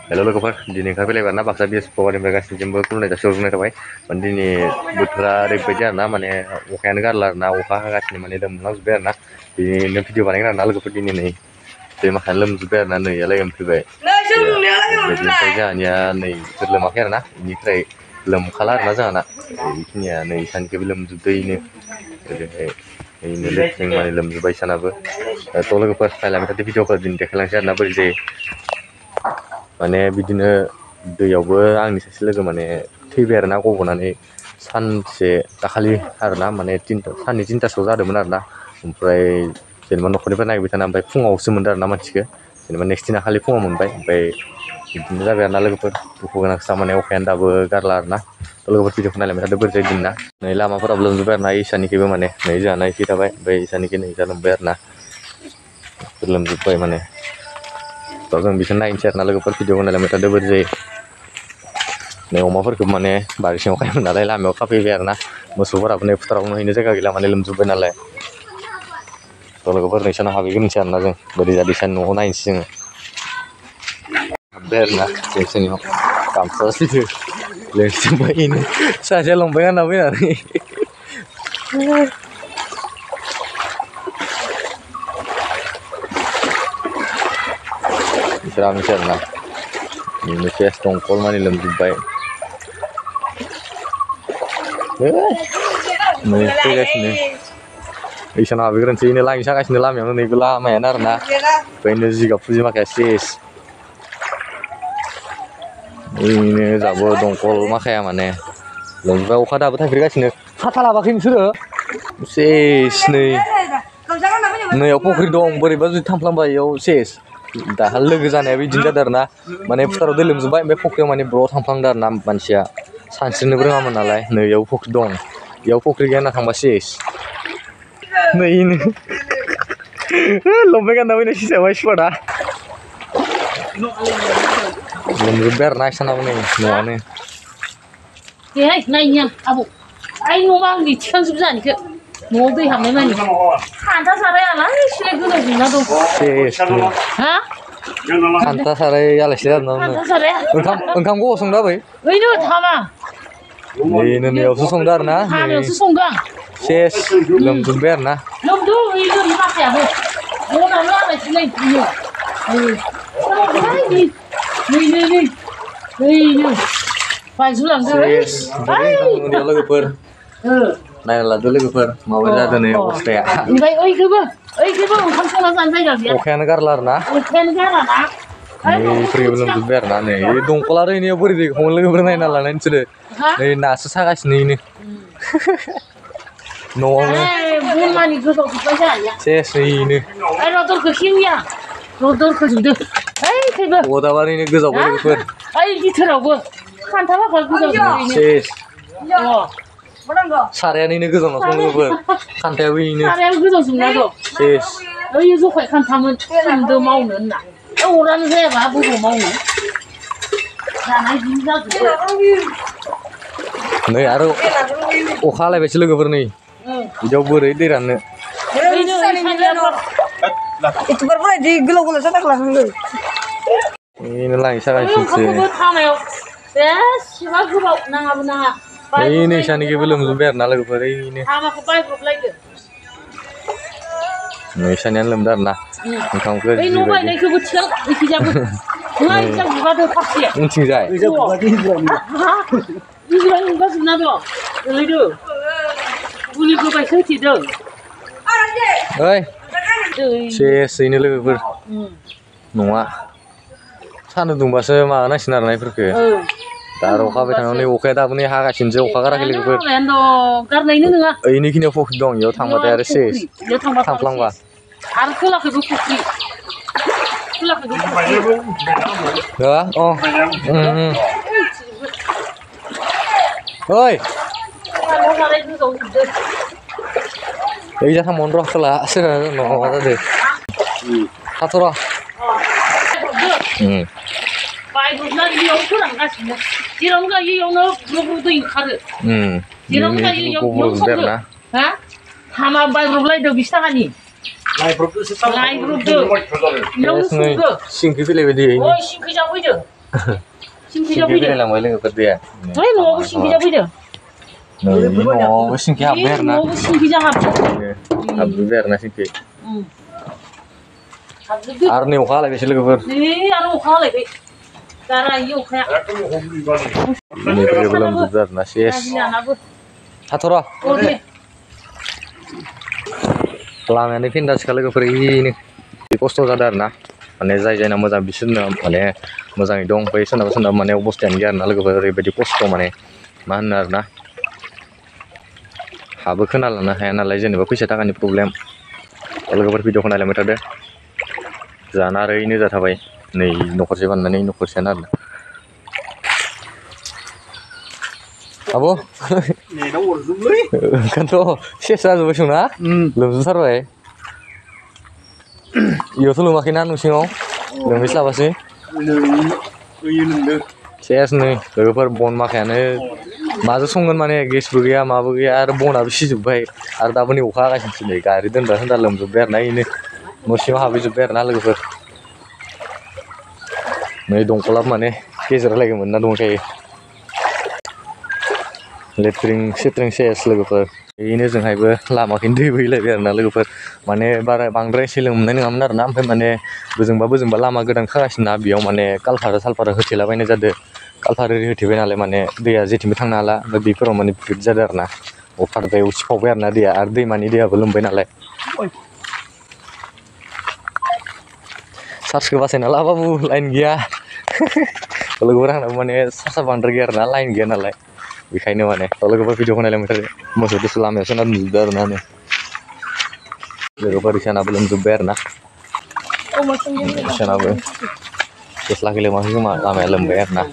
हेल' लोगोफोर दिनै ओंखारफैलायबाय ना बाक्सा बिएस पवारनिफ्राय गासिनिबो खुलुमनाय जासिहरग्रोनाय थाबाय माने दिनै बोथोरा ओरैबायदि आरो ना माने अखायानो गारला आरो ना अखा हागासिनो माने लोमलांजोब्बाय आरो ना बिदिनो भिडिअ बानायगोन आरो ना लोगोफोर दिनै नै दैमाखाया लोमजोब्बाय आरो ना नैयालाय लोमफैबाय ओमफ्राय जोंहानिया नै बेफोर लोमाखै आरो ना बेनिफ्राय लोमखाला आरो ना जोंहाना बेखिनिया नै इसानिखैबो लोमजोब्दैनो ओरैहाय ओरैनो लेट्रिं माने लोमजोब्बाय इसानाबो थ' लोगोफोर नायलांबाय थादो भिडिअफोर दिनै देखायलांसै आरो ना बोरै जायो माने बिदिनो दैयावबो आंनि सासे लोगो माने थैबाय आरो ना गब'नानै सानसे दाखालि आरो ना माने साननै तिनथासोआव जादोंमोन आरो ना ओमफ्राय जेनेबा न'खरनिफ्राय नायबाय थाना ओमफ्राय फुङावसो मोनदों आरो ना मानसिखौ जेनेबा नेक्स्ट दिना खालि फुङाव मोनबाय ओमफ्राय बिदिनो जाबाय आरो ना लोगोफोर दुखु गोनां खोथा माने अखायानो दाबो गारला आरो ना लोगोफोर भिडिअखौ नायलांबाय थादो बोरै जायो दिनना नै लामाफोराबो लोमजोब्बाय आरो ना इसानिखैबो माने नै जोंहाना इखि थाबाय ओमफ्राय इसानिखै नै जा लोमबाय आरो ना लोमजोब्बाय माने थ' जों बेखौनो नायनोसै आरो ना लोगोफोर भिडिअखौ नायलांबाय थादो बोरै जायो नै अमाफोरखौ माने बारि सिङाव खायोमोन नालाय लामायाव खाफैबाय आरो ना मोसौफोराबो नै फोथारावनो हैनो जायगा गैला माने लोमजोब्बाय नालाय थ' लोगोफोर नोंसानाव हाबहैग्रोनोसै आरो ना जों बोरै जादों इसानि न'आव नायनोसै जोङो हाबबाय आरो ना जोंनियाव गामसा सैथो लोमजोब्बायनो सासेया लंपेन्ट गानना फैनानै बिसोरानोसै आरो ना बिदिनो फेस दंखल मानि लोमजोब्बाय नै फैगासिनो इसानाव हाबहैग्रोनोसै इनो लाइन सागासिनो लामायावनो नैबो लामायानो आरो ना ओमफ्रायनो जिगाब फुजि माखाया सेस ओरैनो जाबो दंखल माखाया माने लोमजोब्बाय अखा दाबो थाइफ्रिगासिनो साथा लाबोआखै नोंसोरो सेस नैयाव फख्रि दं बोरैबा जुदि थांफ्लांबा इयाव सेस दाखालि लोगो जानायाबो बिदिनो जादों आरो ना माने फोथाराव दै लोमजोब्बाय ओमफ्राय फख्रियाव माने ब्र' थांफ्लांदों आरो ना मानसिया सानस्रिनोबो रोङामोन नालाय नै इयाव फख्रि दं इयाव फख्रि गैया होनना थांबा सेस नैनो लंपेन्ट गानना फैनाय सिसाबाय स्पटआ लोमजोब्बाय आरो ना इसानाबो नै न'आनो बेहाय नायनि आं आबौ आइ न'मा आंनि थिखांजोबजानिखौ न'आव दै हाबनाय मानि खान्था सारायालाय सिलाय गोलाव जोंना दं हा खान्था साराय आलायसै आरो ना खान्था साराया ओंखाम ग'आव संदा बै ओइनो थामा नैनो नैयावसो संदो आरो ना थामायावसो संदों आं सेस लोमजोब्बाय आरो ना लोमदों ओइनो माखायाबो बनावनो आलायसै नै नैनो बायजुलांदों लोगोफोर नायना लादो लोगोफोर माबा जादों नै अबस्थाया ओमफ्राय ओइखौबो ओंखाम संना जानो जायगा गैया अखायानो गारला आरो ना अखायानो गाराना नैफोरखौबो लोमजोब्बाय आरो ना नै दंखला आरो इनियाव बोरै दैखौ लोगोफोर नायना लानाय नोंसोरो नै नासो सागासिनो इनो न'आवनो बनमानि गोजावजोब्बाय जाया सेस इनो ओइ रदरखौ खेविया रदरखौ जुदो ओइखैबो अदाबारिनो गोजावबाय लोगोफोर ओइ गिथोरावबो खान्था माखा गोजावजोब्बाय सेस सारायानो गोजावना दं लोगोफोर खान्थायाबो इनो सारायाबो गोजावजोबना दं सेस ओइ जखाय खान्थामोन सोमदो मावनो होनना अरानो जायाबा बबाव मावनो जानाय दिन जाजोब्बाय नै आरो अखा हालायबायसो लोगोफोर नै बिदियाव बोरै दै राननो बेनो लाइन सागासिनोसो बेसेबा गोबाव नाङाबो नाङा ओइ नैसानिखैबो लोमजोब्बाय आरो ना लोगोफोर ओइनो हामाखौ बायब्रबलायदो नैसानियानो लोमदों आरो ना ओंखामखौ ओइ न' बायनायखौबो थिखां इखिजाबो नङा इखिजा गुगादो फारसे उनथिंजाय इजों गुगाजोबना दं ओरैनो गुलि गोबायसो होथेदों ओइ सेसैनो लोगोफोर नङा सान्दुं दुंबासो माबानांसिगोन आरो ना इफोरखो दा आरो अखा हाबाय थानायाव नै अखाया दाबो नै हागासिनोसो अखा गाराखै लोगोफोर गारनायनो नङा ओइनिखिनियाव फख्रि दं इयाव थांबाथाय आरो सेस थांफ्लांबा आरो खोलाखैबो फख्रि ओइ ओइजा थांबावनो र' खोला सोरहा माबा जादों हाथर' बायब्रबनानै बेयाव फोरानगासिनो जेरावनो गायो इयावनो ग्रब दै ओंखारो जेरावनो गायो इयावनो संदो हा हामा बायब्रबलायदो 20 थाखानि लायब्रबदो इयावनो संदो सिंखै फैलायबाय दै ओइ सिंखै जाफैदो सिंखिजा फैदों फैलायलांबाय लोगोफोर दैया ओइ न'आवबो सिंखिजा फैदों नै न'आवबो सिंखि हाबबाय आरो ना न'आवबो सिंखिजा हाबदों हाबजोब्बाय आरो ना सिंखि हाबजोबदों आरो नै अखा हालायबायसो लोगोफोर नै आरो अखा हालायबाय दा रायो अखाया बेनिफ्रायबो लोमजोबदों आरो ना सेस गाज्रियानाबो हाथ'र' औ दे लामायानो फिनदासखा लोगोफोर इनो खस्थ' जादों आरो ना माने जाय जायना मोजां बिसोरनो माने मोजाङै दं ओमफ्राय सोरनाबा सोरनाबा माने अबस्थायानो गैया आरो ना लोगोफोर ओरैबायदि खस्थ' माने मा होनो आरो ना हाबो खोना लानो हाया नालाय जेनेबा फैसा थाखानि प्रब्लेम लोगोफोर भिडिअखौ नायलांबाय थादो जाना आरो इनो जाथाबाय नै न'खरसे बाननानै न'खरसेयानो आरो ना आब' ओंखायनोथ' सेस जाजोब्बाय संना लोमजोबथारबाय इयावथ' लोमाखैना न' सिङाव लोमहैस्लाबासै सेस नै लोगोफोर बन माखायानो माजों संगोन माने गेसबो गैया माबो गैया आरो बनाबो सिजोब्बाय आरो दाबो नै अखा हागासिनोसो नै गारि दोनग्रा होनदा लोमजोब्बाय आरो ना इनो न' सिङाव हाबहैजोब्बाय आरो ना लोगोफोर नै दंखलाबो माने गेजेराव लागै मोनना दंखायो लेट्रिं सेट्रिं सेस लोगोफोर बेनो जोंहायबो लामाखैनो दै बोहैलायबाय आरो ना लोगोफोर माने बारा बांद्राय एसे लोमनाय नङामोन आरो ना ओमफ्राय माने बोजोंबा लामा गोदान खागासिनो ना बेयाव माने कालभार सालभार होथेलाबायनाय जादों कालभार ओरै होथेबाय नालाय माने दैया जेथिंबो थांनो हाला ओमफ्राय बेफोराव माने ब्रिज जादों आरो ना अफारद्राय उसिफावबाय आरो ना दैया आरो दैमानि दैयाबो लोमबाय नालाय चार्जखौ बासायना लाबाबो लाइन गैया लोगोफोर आंनाबो माने चार्जआ बांद्राय गैया आरो ना लाइन गैया नालाय बेखायनो माने लोगोफोर भिडिअखौ नायलांबाय थादो मोसौ दोसो लामायावसो ना नुजोबदों आरो ना लोगोफोर इसानाबो लोमजोब्बाय आरो ना इसानाबो गस्लाखौ लोमाखै खोमा लामाया लोमबाय आरो ना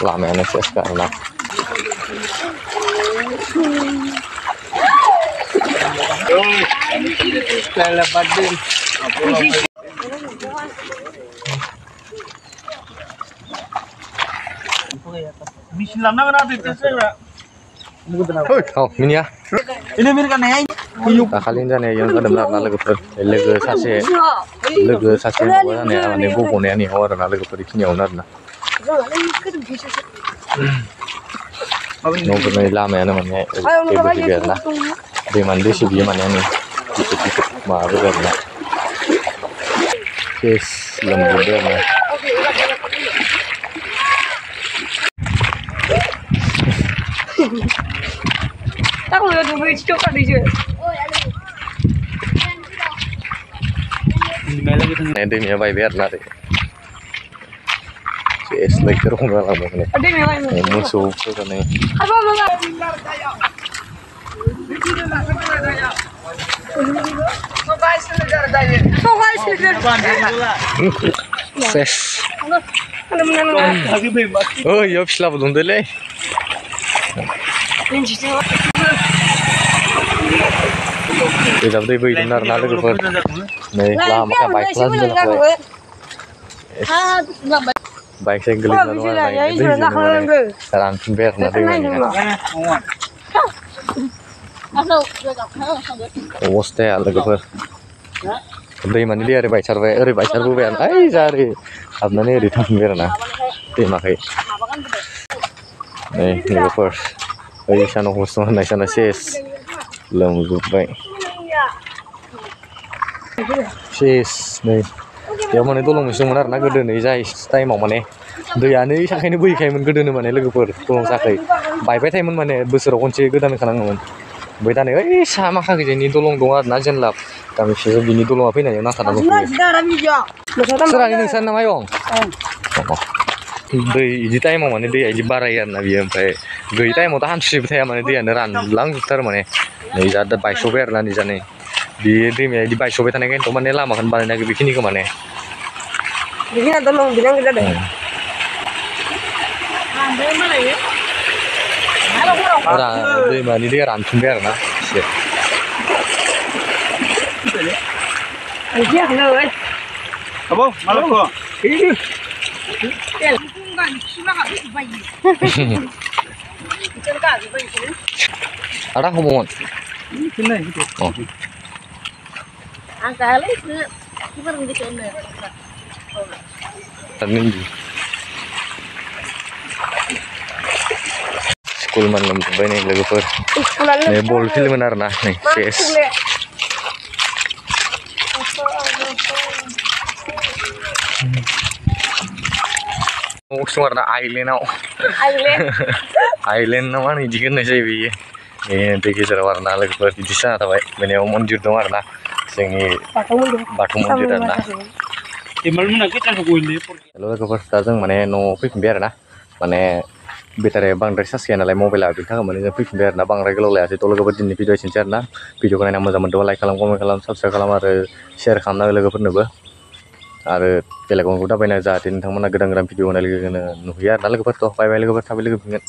लामायानो सेसखा आरो ना मिनिया दाखालि जानाया इयावनो जादोंमोन आरो ना लोगोफोर लोगो सासे माबा जानाया माने गब'नाया नेहाव आरो ना लोगोफोर बेखिनियावनो आरो ना न'फोरनि लामायानो माने जेबो गैया आरो ना दैमानि दैसो बियो माने नै माबाबो आरो ना सेस लोमजोबबाय आरो ना दैमाया बायबाय आरो ना सेस लैथो रखम जालांबाय माने मोसौफोरा नै सेस इयाव फिस्लाबो दंदोलै दै बोहैदोंमोन आरो ना लोगोफोर नै लामाया बायख्लाजोबबाय बाइक साइक गोलैना दं आरो दैजोंनो रानफिनबाय आरो ना दैमानिया अबस्थाया लोगोफोर दैमानि दै ओरै बायसारबोबाय आरो ओइ जा ओरै हाबनानै ओरै थांफिनबाय आरो ना दैमाखै नै लोगोफोर ओइ सानाव खस्थ' होननाय साना सेस लोमजोब्बाय सेस नै बेयाव माने दलं मोनसे दंमोन आरो ना गोदो नै जाय टाइमाव माने दैयानो साखायनो बोहैखायोमोन गोदोनो माने लोगोफोर दलं साखै बायबाय थायोमोन माने बोसोराव खनसे गोदान होखानाङोमोन ओमफ्राय दा नै ओइ साहा माखाखैजायनि दलं दं आरो ना जेनलाब गामिसेजो बिनि दलङा फैनायाव नांथाना दंफैयो सोरानि नोंसानि ना मायं दै इदि टाइमाव माने दैया इदि बारायो आरो ना बियो ओमफ्राय गैयि टाइमावथ' हान्थुसेबो थाया माने दैयानो रानलांजोबथारो माने नै जा दा बायस'बाय आरो ना निजा नै बे दैमाया इदि बायस'बाय थानायखायनोथ' माने लामाखौनो बानायनायाखै बेखिनिखौ माने दैमानि दैया रानफिनबाय आरो ना एसे आदा हमोमोन Angkali ke kiper gitu nih. Terning school man ngam bay nih logofor nih ball film benar nah nih CS Usung warna island nama nih jika nih sih bi ini tegi cara warna logofor di desa atau baik bener monjur dong warna sini batu monjur nah Halo logofor tajang mana no pick biar nah mana Betare bang dari sas kena mobile abi tak kemana jadi pick biar na bang regular lah itu logofor di video cincin nah video kalian nama zaman dua like kalam komen kalam subscribe kalam ada share kalam na logofor nebe आरो बेलेग गुबुन दाबायना जाहाथे नोंथांमोना गोदान गोदान video नायनो नुहैयो आरो ना लोगोफोर थ' बाय बाय लोगोफोर थाबै लोगो मोनगोन